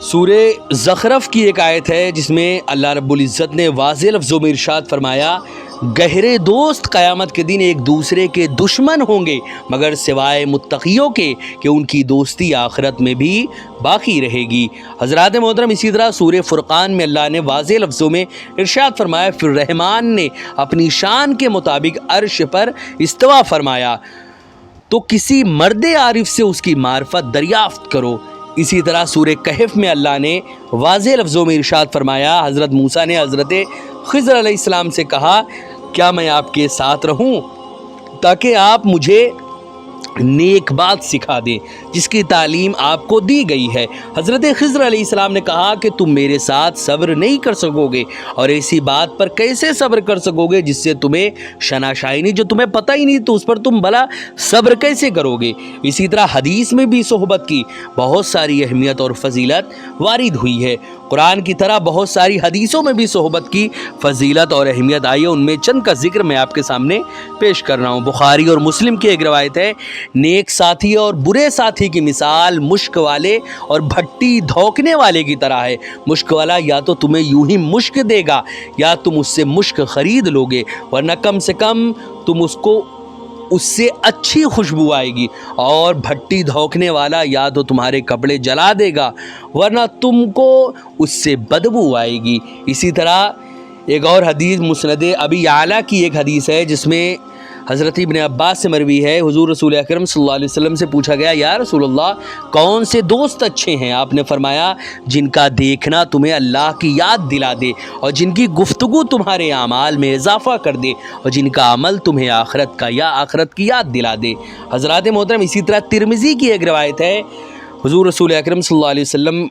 سورہ زخرف کی ایک آیت ہے جس میں اللہ رب العزت نے واضح لفظوں میں ارشاد فرمایا، گہرے دوست قیامت کے دن ایک دوسرے کے دشمن ہوں گے مگر سوائے متقیوں کے کہ ان کی دوستی آخرت میں بھی باقی رہے گی۔ حضرات محترم، اسی طرح سورہ فرقان میں اللہ نے واضح لفظوں میں ارشاد فرمایا، پھر رحمان نے اپنی شان کے مطابق عرش پر استوا فرمایا تو کسی مرد عارف سے اس کی معرفت دریافت کرو۔ اسی طرح سورہ کہف میں اللہ نے واضح لفظوں میں ارشاد فرمایا، حضرت موسیٰ نے حضرت خضر علیہ السلام سے کہا، کیا میں آپ کے ساتھ رہوں تاکہ آپ مجھے نیک بات سکھا دیں جس کی تعلیم آپ کو دی گئی ہے؟ حضرت خضر علیہ السلام نے کہا کہ تم میرے ساتھ صبر نہیں کر سکو گے، اور ایسی بات پر کیسے صبر کر سکو گے جس سے تمہیں شناسائی نہیں، جو تمہیں پتہ ہی نہیں، تو اس پر تم بھلا صبر کیسے کرو گے؟ اسی طرح حدیث میں بھی صحبت کی بہت ساری اہمیت اور فضیلت وارد ہوئی ہے۔ قرآن کی طرح بہت ساری حدیثوں میں بھی صحبت کی فضیلت اور اہمیت آئی ہے، ان میں چند کا ذکر میں آپ کے سامنے پیش کر رہا ہوں۔ بخاری اور مسلم کی ایک روایت ہے، نیک ساتھی اور برے ساتھی کی مثال مشک والے اور بھٹی دھوکنے والے کی طرح ہے۔ مشک والا یا تو تمہیں یوں ہی مشک دے گا یا تم اس سے مشک خرید لو گے، ورنہ کم سے کم تم اس سے اچھی خوشبو آئے گی، اور بھٹی دھوکنے والا یا تو تمہارے کپڑے جلا دے گا ورنہ تم کو اس سے بدبو آئے گی۔ اسی طرح ایک اور حدیث مسند ابی اعلیٰ کی ایک حدیث ہے جس میں حضرت ابن عباس سے مروی ہے، حضور رسول اکرم صلی اللہ علیہ وسلم سے پوچھا گیا، یا رسول اللہ کون سے دوست اچھے ہیں؟ آپ نے فرمایا، جن کا دیکھنا تمہیں اللہ کی یاد دلا دے اور جن کی گفتگو تمہارے اعمال میں اضافہ کر دے اور جن کا عمل تمہیں آخرت کی یاد دلا دے۔ حضرات محترم، اسی طرح ترمذی کی ایک روایت ہے، حضور رسول اکرم صلی اللہ علیہ وسلم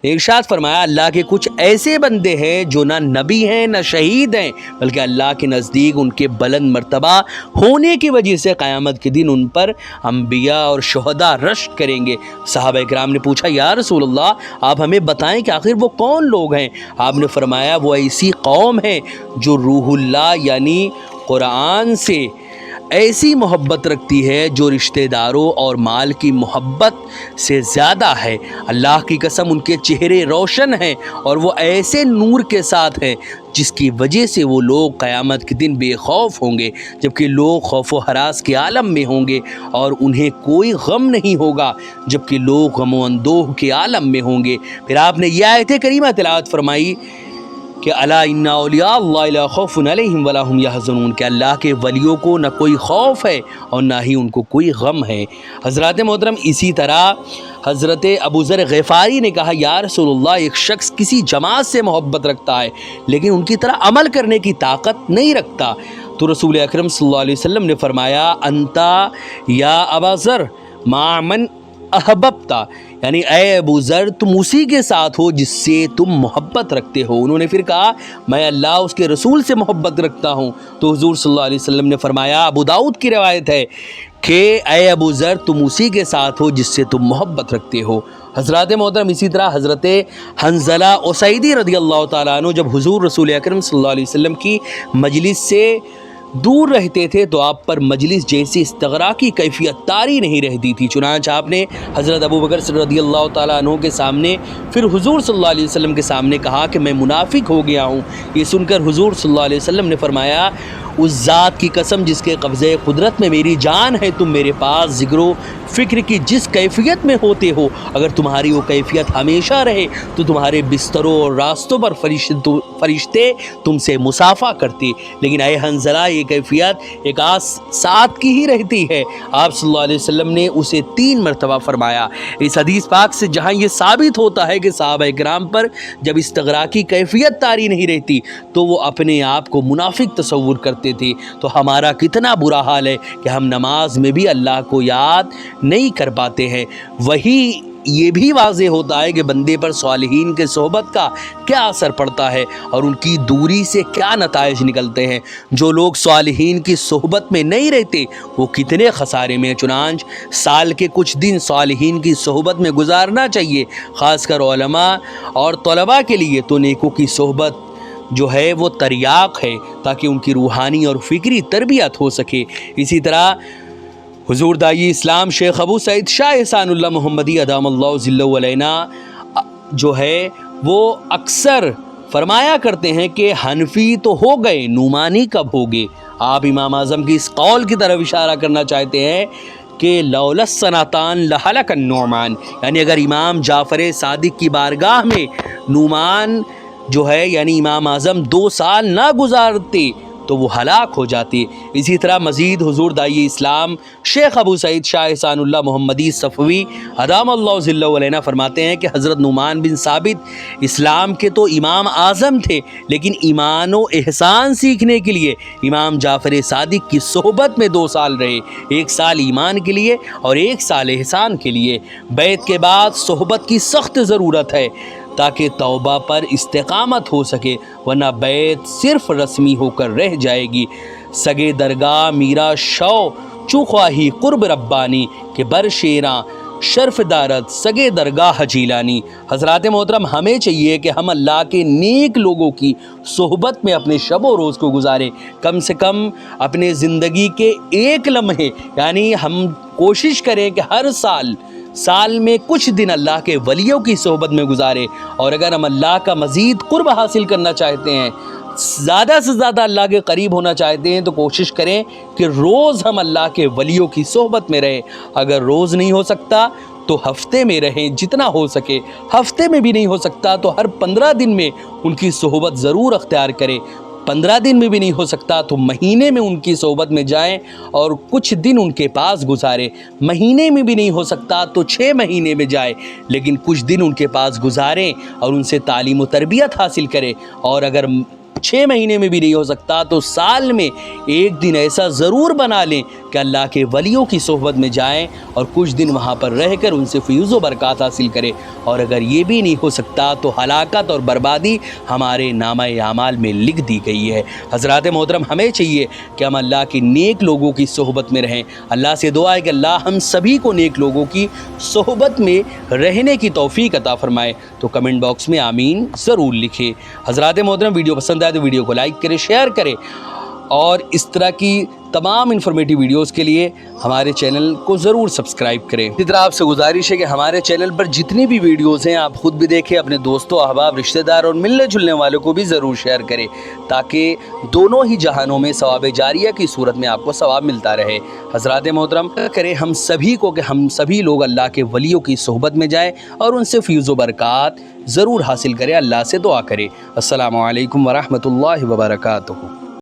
ارشاد فرمایا، اللہ کے کچھ ایسے بندے ہیں جو نہ نبی ہیں نہ شہید ہیں، بلکہ اللہ کے نزدیک ان کے بلند مرتبہ ہونے کی وجہ سے قیامت کے دن ان پر انبیاء اور شہداء رشک کریں گے۔ صحابہ کرام نے پوچھا، یا رسول اللہ آپ ہمیں بتائیں کہ آخر وہ کون لوگ ہیں؟ آپ نے فرمایا، وہ ایسی قوم ہے جو روح اللہ یعنی قرآن سے ایسی محبت رکھتی ہے جو رشتہ داروں اور مال کی محبت سے زیادہ ہے۔ اللہ کی قسم ان کے چہرے روشن ہیں اور وہ ایسے نور کے ساتھ ہیں جس کی وجہ سے وہ لوگ قیامت کے دن بے خوف ہوں گے، جبکہ لوگ خوف و ہراس کے عالم میں ہوں گے اور انہیں کوئی غم نہیں ہوگا، جبکہ لوگ غم و اندوہ کے عالم میں ہوں گے۔ پھر آپ نے یہ آیت کریمہ تلاوت فرمائی کہ الا ان اولیاء اللہ لا خوف علیہم ولا هم یحزنون، کہ اللہ کے ولیوں کو نہ کوئی خوف ہے اور نہ ہی ان کو کوئی غم ہے۔ حضرات محترم، اسی طرح حضرت ابو ذر غفاری نے کہا، یا رسول اللہ ایک شخص کسی جماعت سے محبت رکھتا ہے لیکن ان کی طرح عمل کرنے کی طاقت نہیں رکھتا، تو رسول اکرم صلی اللہ علیہ وسلم نے فرمایا، انتا یا ابا ذر مع من احببتا، یعنی اے ابو ذر تم اسی کے ساتھ ہو جس سے تم محبت رکھتے ہو۔ انہوں نے پھر کہا، میں اللہ اس کے رسول سے محبت رکھتا ہوں، تو حضور صلی اللہ علیہ وسلم نے فرمایا، ابو داؤد کی روایت ہے کہ اے ابو ذر تم اسی کے ساتھ ہو جس سے تم محبت رکھتے ہو۔ حضرات محترم، اسی طرح حضرت حنظلہ اسیدی رضی اللہ تعالیٰ عنہ جب حضور رسول اکرم صلی اللہ علیہ وسلم کی مجلس سے دور رہتے تھے تو آپ پر مجلس جیسی استغراق کی کیفیت طاری نہیں رہتی تھی، چنانچہ آپ نے حضرت ابو بکر رضی اللہ تعالیٰ عنہ کے سامنے پھر حضور صلی اللہ علیہ وسلم کے سامنے کہا کہ میں منافق ہو گیا ہوں۔ یہ سن کر حضور صلی اللہ علیہ وسلم نے فرمایا، اس ذات کی قسم جس کے قبضے قدرت میں میری جان ہے، تم میرے پاس ذکر و فکر کی جس کیفیت میں ہوتے ہو، اگر تمہاری وہ کیفیت ہمیشہ رہے تو تمہارے بستروں اور راستوں پر فرشتے تم سے مصافحہ کرتے، لیکن اے حنظلہ یہ کیفیت ایک ساتھ کی ہی رہتی ہے۔ آپ صلی اللہ علیہ وسلم نے اسے 3 مرتبہ فرمایا۔ اس حدیث پاک سے جہاں یہ ثابت ہوتا ہے کہ صحابہ کرام پر جب استغراقی کیفیت طاری نہیں رہتی تو وہ اپنے آپ کو منافق تصور کرتے تھے، تو ہمارا کتنا برا حال ہے کہ ہم نماز میں بھی اللہ کو یاد نہیں کر پاتے ہیں۔ وہی یہ بھی واضح ہوتا ہے کہ بندے پر صالحین کے صحبت کا کیا اثر پڑتا ہے اور ان کی دوری سے کیا نتائج نکلتے ہیں۔ جو لوگ صالحین کی صحبت میں نہیں رہتے وہ کتنے خسارے میں ہیں۔ چنانچہ سال کے کچھ دن صالحین کی صحبت میں گزارنا چاہیے، خاص کر علماء اور طلباء کے لیے تو نیکوں کی صحبت جو ہے وہ تریاق ہے تاکہ ان کی روحانی اور فکری تربیت ہو سکے۔ اسی طرح حضور دائی اسلام شیخ ابو سعید شاہ احسان اللہ محمدی ادام اللہ ذلہ علینا جو ہے وہ اکثر فرمایا کرتے ہیں کہ حنفی تو ہو گئے، نعمانی کب ہوگے؟ آپ امام اعظم کی اس قول کی طرف اشارہ کرنا چاہتے ہیں کہ لولا السنتان لہلک النعمان، یعنی اگر امام جعفر صادق کی بارگاہ میں نعمان جو ہے یعنی امام اعظم 2 سال نہ گزارتے تو وہ ہلاک ہو جاتے۔ اسی طرح مزید حضور داعی اسلام شیخ ابو سعید شاہ احسان اللہ محمدی صفوی ادام اللہ ظلہ علیہ فرماتے ہیں کہ حضرت نعمان بن ثابت اسلام کے تو امام اعظم تھے، لیکن ایمان و احسان سیکھنے کے لیے امام جعفر صادق کی صحبت میں 2 سال رہے، 1 سال ایمان کے لیے اور 1 سال احسان کے لیے۔ بیعت کے بعد صحبت کی سخت ضرورت ہے تاکہ توبہ پر استقامت ہو سکے، ورنہ بیعت صرف رسمی ہو کر رہ جائے گی۔ سگے درگاہ میرا شو چو خواہی قرب ربانی کہ بر شیراں شرف دارت سگے درگاہ جیلانی۔ حضرات محترم، ہمیں چاہیے کہ ہم اللہ کے نیک لوگوں کی صحبت میں اپنے شب و روز کو گزاریں، کم سے کم اپنے زندگی کے 1 لمحے، یعنی ہم کوشش کریں کہ ہر سال میں کچھ دن اللہ کے ولیوں کی صحبت میں گزارے، اور اگر ہم اللہ کا مزید قرب حاصل کرنا چاہتے ہیں، زیادہ سے زیادہ اللہ کے قریب ہونا چاہتے ہیں، تو کوشش کریں کہ روز ہم اللہ کے ولیوں کی صحبت میں رہیں۔ اگر روز نہیں ہو سکتا تو ہفتے میں رہیں جتنا ہو سکے، ہفتے میں بھی نہیں ہو سکتا تو ہر 15 دن میں ان کی صحبت ضرور اختیار کریں، 15 دن میں بھی نہیں ہو سکتا تو مہینے میں ان کی صحبت میں جائیں اور کچھ دن ان کے پاس گزاریں، مہینے میں بھی نہیں ہو سکتا تو 6 مہینے میں جائیں، لیکن کچھ دن ان کے پاس گزاریں اور ان سے تعلیم و تربیت حاصل کریں، اور اگر 6 مہینے میں بھی نہیں ہو سکتا تو سال میں 1 دن ایسا ضرور بنا لیں کہ اللہ کے ولیوں کی صحبت میں جائیں اور کچھ دن وہاں پر رہ کر ان سے فیض و برکات حاصل کریں، اور اگر یہ بھی نہیں ہو سکتا تو ہلاکت اور بربادی ہمارے نامہ اعمال میں لکھ دی گئی ہے۔ حضرات محترم، ہمیں چاہیے کہ ہم اللہ کے نیک لوگوں کی صحبت میں رہیں۔ اللہ سے دعا ہے کہ اللہ ہم سبھی کو نیک لوگوں کی صحبت میں رہنے کی توفیق عطا فرمائے، تو کمنٹ باکس میں آمین ضرور لکھیں۔ حضرات محترم، ویڈیو پسند آئے تو ویڈیو کو لائک کریں، شیئر کریں، اور اس طرح کی تمام انفارمیٹیو ویڈیوز کے لیے ہمارے چینل کو ضرور سبسکرائب کریں۔ اسی طرح آپ سے گزارش ہے کہ ہمارے چینل پر جتنی بھی ویڈیوز ہیں آپ خود بھی دیکھیں، اپنے دوستوں، احباب، رشتہ دار اور ملنے جلنے والوں کو بھی ضرور شیئر کریں، تاکہ دونوں ہی جہانوں میں ثواب جاریہ کی صورت میں آپ کو ثواب ملتا رہے۔ حضرات محترم، کریں ہم سبھی کو کہ ہم سبھی لوگ اللہ کے ولیوں کی صحبت میں جائیں اور ان سے فیض و برکات ضرور حاصل کریں، اللہ سے دعا کریں۔ السلام علیکم ورحمۃ اللہ وبرکاتہ۔